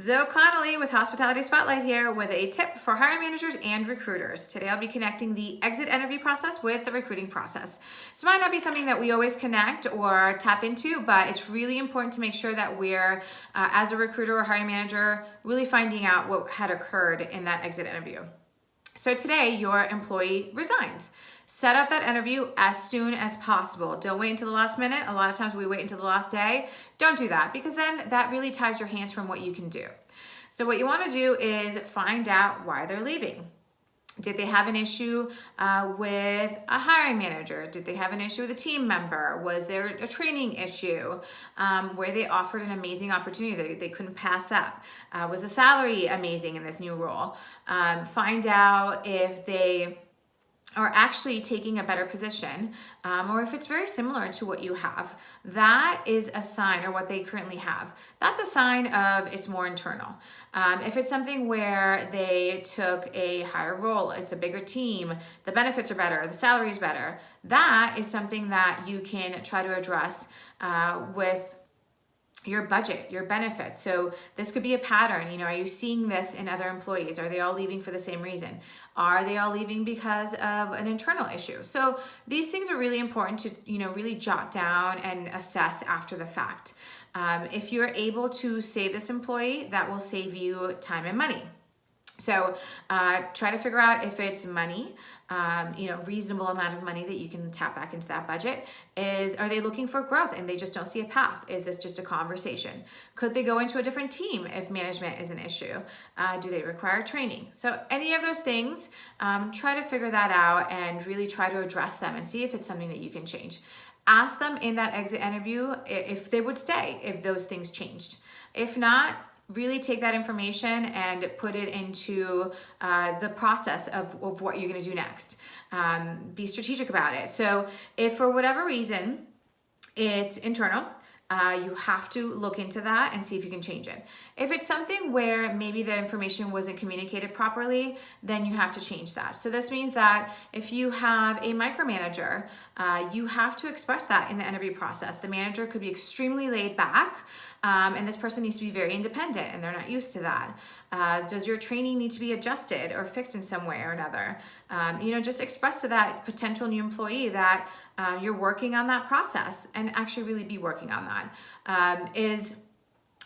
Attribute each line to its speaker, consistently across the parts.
Speaker 1: Zoe Connolly with Hospitality Spotlight here with a tip for hiring managers and recruiters. Today I'll be connecting the exit interview process with the recruiting process. This might not be something that we always connect or tap into, but it's really important to make sure that we're, as a recruiter or hiring manager, really finding out what had occurred in that exit interview. So today your employee resigns. Set up that interview as soon as possible. Don't wait until the last minute. A lot of times we wait until the last day. Don't do that because then that really ties your hands from what you can do. So what you want to do is find out why they're leaving. Did they have an issue with a hiring manager? Did they have an issue with a team member? Was there a training issue where they offered an amazing opportunity that they couldn't pass up? Was the salary amazing in this new role? Find out if they are actually taking a better position, or if it's very similar to what you have. That is a sign, or what they currently have. That's a sign of it's more internal. If it's something where they took a higher role, it's a bigger team, the benefits are better, the salary is better, that is something that you can try to address with your budget, your benefits. So this could be a pattern. Are you seeing this in other employees? Are they all leaving for the same reason? Are they all leaving because of an internal issue? So these things are really important to, really jot down and assess after the fact. If you're able to save this employee, that will save you time and money. So try to figure out if it's money, reasonable amount of money that you can tap back into that budget. Are they looking for growth and they just don't see a path? Is this just a conversation? Could they go into a different team if management is an issue? Do they require training? So any of those things, try to figure that out and really try to address them and see if it's something that you can change. Ask them in that exit interview if they would stay, if those things changed. If not, really take that information and put it into the process of what you're going to do next. Be strategic about it. So if for whatever reason it's internal, you have to look into that and see if you can change it. If it's something where maybe the information wasn't communicated properly, then you have to change that. So this means that if you have a micromanager, you have to express that in the interview process. The manager could be extremely laid back, and this person needs to be very independent, and they're not used to that. Does your training need to be adjusted or fixed in some way or another? Just express to that potential new employee that you're working on that process and actually really be working on that.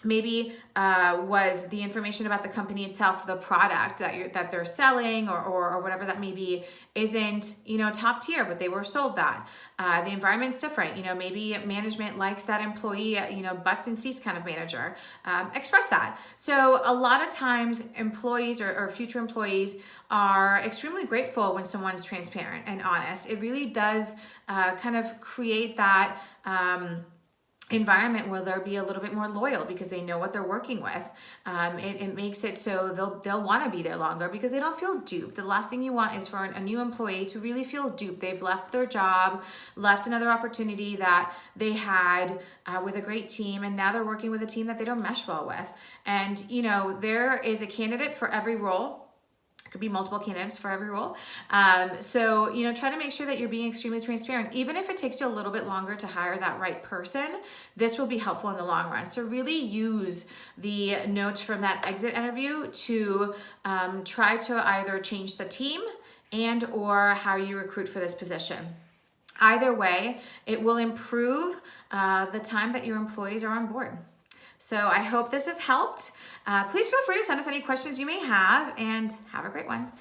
Speaker 1: Maybe was the information about the company itself, the product that they're selling or whatever that may be, isn't top tier, but they were sold that. The environment's different. Maybe management likes that employee, butts and seats kind of manager. Express that. So a lot of times employees or future employees are extremely grateful when someone's transparent and honest. It really does kind of create that environment where they'll be a little bit more loyal because they know what they're working with. It makes it so they'll want to be there longer because they don't feel duped. The last thing you want is for a new employee to really feel duped. They've left their job, left another opportunity that they had with a great team, and now they're working with a team that they don't mesh well with. And there is a candidate for every role. Could be multiple candidates for every role. So try to make sure that you're being extremely transparent. Even if it takes you a little bit longer to hire that right person, this will be helpful in the long run. So really use the notes from that exit interview to try to either change the team and or how you recruit for this position. Either way, it will improve the time that your employees are on board. So I hope this has helped. Please feel free to send us any questions you may have, and have a great one.